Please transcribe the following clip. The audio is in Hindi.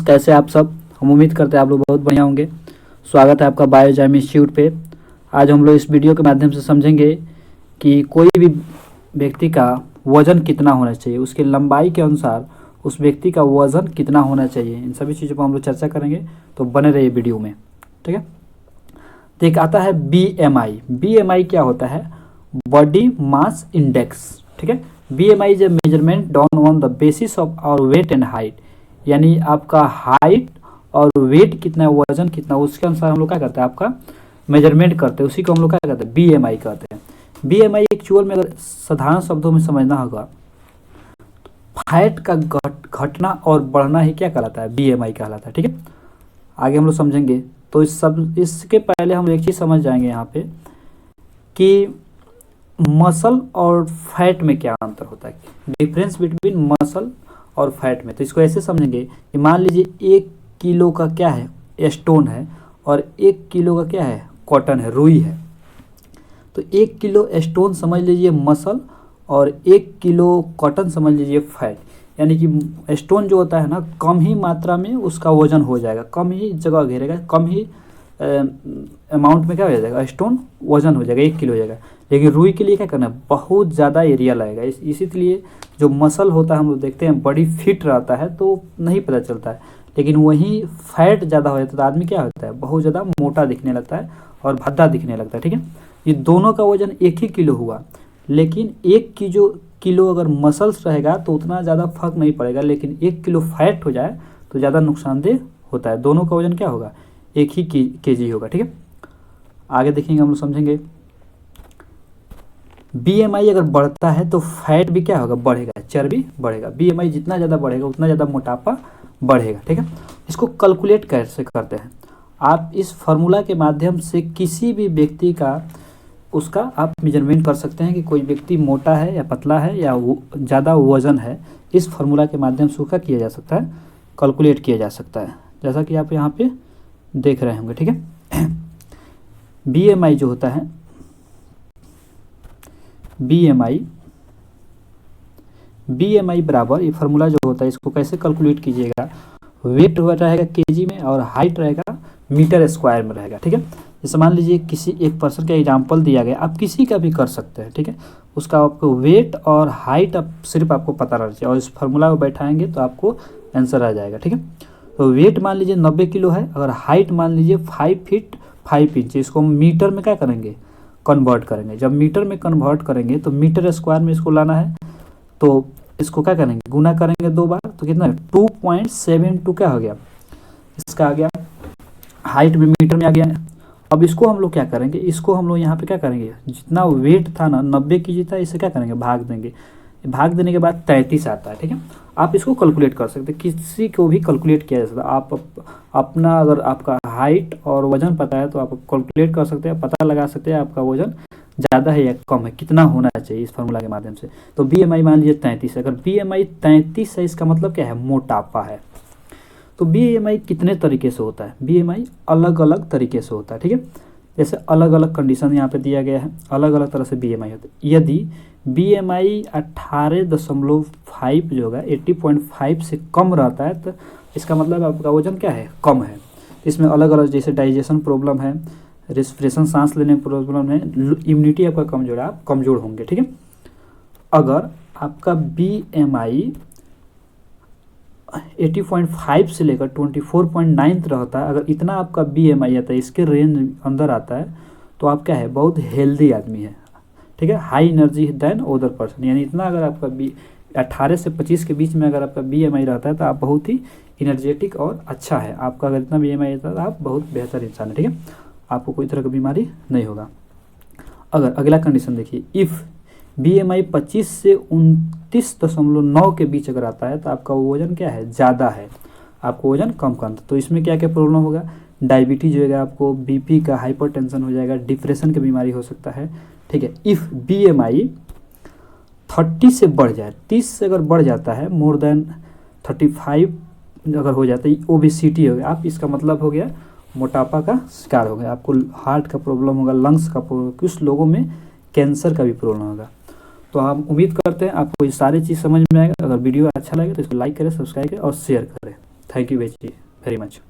कैसे आप सब। हम उम्मीद करते हैं आप लोग बहुत बढ़िया होंगे। स्वागत है आपका बायोजाइम इंस्टीट्यूट पे। आज हम लोग इस वीडियो के माध्यम से समझेंगे कि कोई भी व्यक्ति का वज़न कितना होना चाहिए, उसके लंबाई के अनुसार उस व्यक्ति का वज़न कितना होना चाहिए। इन सभी चीज़ों पर हम लोग चर्चा करेंगे, तो बने रहिए वीडियो में। ठीक है, तो एक आता है BMI। BMI क्या होता है? Body mass index. ठीक है, BMI is a measurement done on the basis of our weight and height, यानी आपका हाइट और वेट कितना है, वजन कितना, उसके अनुसार हम लोग क्या करते हैं, आपका मेजरमेंट करते हैं। उसी को हम लोग क्या कहते हैं, BMI कहते हैं। BMI एक्चुअल में अगर साधारण शब्दों में समझना होगा, फैट का घटना और बढ़ना ही क्या कहलाता है, BMI कहलाता है। ठीक है, आगे हम लोग समझेंगे। तो इसके पहले हम एक चीज़ समझ जाएंगे यहाँ पे कि मसल और फैट में क्या अंतर होता है, डिफरेंस बिटवीन मसल और फैट में। तो इसको ऐसे समझेंगे कि मान लीजिए 1 किलो का क्या है, स्टोन है, और 1 किलो का क्या है, कॉटन है, रुई है। तो 1 किलो स्टोन समझ लीजिए मसल, और 1 किलो कॉटन समझ लीजिए फैट। यानी कि स्टोन जो होता है ना, कम ही मात्रा में उसका वजन हो जाएगा, कम ही जगह घेरेगा, कम ही अमाउंट में क्या हो जाएगा, स्टोन वजन हो जाएगा, 1 किलो हो जाएगा। लेकिन रुई के लिए क्या करना है, बहुत ज़्यादा एरिया लगेगा। इसीलिए जो मसल होता है हम लोग देखते हैं बड़ी फिट रहता है तो नहीं पता चलता है, लेकिन वहीं फैट ज़्यादा हो जाता है तो आदमी क्या होता है, बहुत ज़्यादा मोटा दिखने लगता है और भद्दा दिखने लगता है। ठीक है, ये दोनों का वजन 1 ही किलो हुआ, लेकिन 1 किलो अगर मसल्स रहेगा तो उतना ज़्यादा फर्क नहीं पड़ेगा, लेकिन 1 किलो फैट हो जाए तो ज़्यादा नुकसानदेह होता है। दोनों का वजन क्या होगा, 1 ही केजी होगा। ठीक है, आगे देखेंगे, हम लोग समझेंगे। BMI अगर बढ़ता है तो फैट भी क्या होगा, बढ़ेगा, चर्बी बढ़ेगा। BMI जितना ज़्यादा बढ़ेगा उतना ज़्यादा मोटापा बढ़ेगा। ठीक है, इसको कैलकुलेट कैसे करते हैं, आप इस फार्मूला के माध्यम से किसी भी व्यक्ति का उसका आप मेजरमेंट कर सकते हैं कि कोई व्यक्ति मोटा है या पतला है या ज़्यादा वजन है। इस फार्मूला के माध्यम से उसका किया जा सकता है, कैलकुलेट किया जा सकता है, जैसा कि आप यहाँ पे देख रहे होंगे। ठीक है, BMI जो होता है, BMI बराबर, ये फार्मूला जो होता है इसको कैसे कैलकुलेट कीजिएगा, वेट रहेगा केजी में और हाइट रहेगा मीटर स्क्वायर में रहेगा। ठीक है, जैसे मान लीजिए किसी एक पर्सन का एग्जांपल दिया गया, आप किसी का भी कर सकते हैं। ठीक है, उसका आपको वेट और हाइट सिर्फ आपको पता रहना चाहिए, और इस फार्मूला को बैठाएंगे तो आपको आंसर आ जाएगा। ठीक है, तो वेट मान लीजिए 90 किलो है, अगर हाइट मान लीजिए 5 फीट 5 इंच, इसको हम मीटर में क्या करेंगे, कन्वर्ट करेंगे। जब मीटर में कन्वर्ट करेंगे तो मीटर स्क्वायर में इसको लाना है, तो इसको क्या करेंगे, गुना करेंगे 2 बार, तो कितना है, 2.72 क्या हो गया, इसका आ गया, हाइट में मीटर में आ गया। अब इसको हम लोग क्या करेंगे, इसको हम लोग यहाँ पे क्या करेंगे, जितना वेट था ना 90 केजी था, इसे क्या करेंगे, भाग देंगे। भाग देने के बाद 33 आता है। ठीक है, आप इसको कैलकुलेट कर सकते हैं, किसी को भी कैलकुलेट किया जा सकता है। आप अपना अगर आपका हाइट और वजन पता है तो आप कैलकुलेट कर सकते हैं, पता लगा सकते हैं आपका वजन ज़्यादा है या कम है, कितना होना चाहिए इस फार्मूला के माध्यम से। तो BMI मान लीजिए 33 है, अगर BMI 33 है इसका मतलब क्या है, मोटापा है। तो BMI कितने तरीके से होता है, BMI अलग अलग तरीके से होता है। ठीक है, जैसे अलग अलग कंडीशन यहाँ पे दिया गया है, अलग अलग तरह से BMI होता है। यदि BMI 18.5 जो होगा 80.5 से कम रहता है तो इसका मतलब आपका वजन क्या है, कम है। इसमें अलग अलग जैसे डाइजेशन प्रॉब्लम है, रेस्पिरेशन सांस लेने प्रॉब्लम है, इम्यूनिटी आपका कमजोर है, आप कमजोर होंगे। ठीक है, अगर आपका BMI 80.5 से लेकर 24.9 रहता है, अगर इतना आपका BMI आता है, इसके रेंज अंदर आता है, तो आप क्या है, बहुत हेल्दी आदमी है। ठीक है, high energy than other person, यानी इतना अगर आपका 18 से 25 के बीच में अगर आपका BMI रहता है तो आप बहुत ही एनर्जेटिक और अच्छा है। आपका अगर इतना BMI रहता है तो आप बहुत बेहतर इंसान है। ठीक है, आपको कोई तरह की बीमारी नहीं होगा। अगर अगला कंडीशन देखिए, इफ़ BMI 25 से 29.9 के बीच अगर आता है तो आपका वजन क्या है, ज़्यादा है, आपको वजन कम करना। तो इसमें क्या क्या प्रॉब्लम होगा, डायबिटीज होगा, आपको BP का हाइपरटेंशन हो जाएगा, डिप्रेशन की बीमारी हो सकता है। ठीक है, इफ़ BMI 30 से बढ़ जाए, 30 से अगर बढ़ जाता है, मोर देन 35 अगर हो जाता है, ओबेसिटी हो गया, आप इसका मतलब हो गया मोटापा का शिकार हो गया, आपको हार्ट का प्रॉब्लम होगा, लंग्स का प्रॉब्लम, कुछ लोगों में कैंसर का भी प्रॉब्लम होगा। तो हम उम्मीद करते हैं आपको ये सारी चीज़ समझ में आएगा। अगर वीडियो अच्छा लगे तो इसको लाइक करें, सब्सक्राइब करें और शेयर करें। Thank you very much.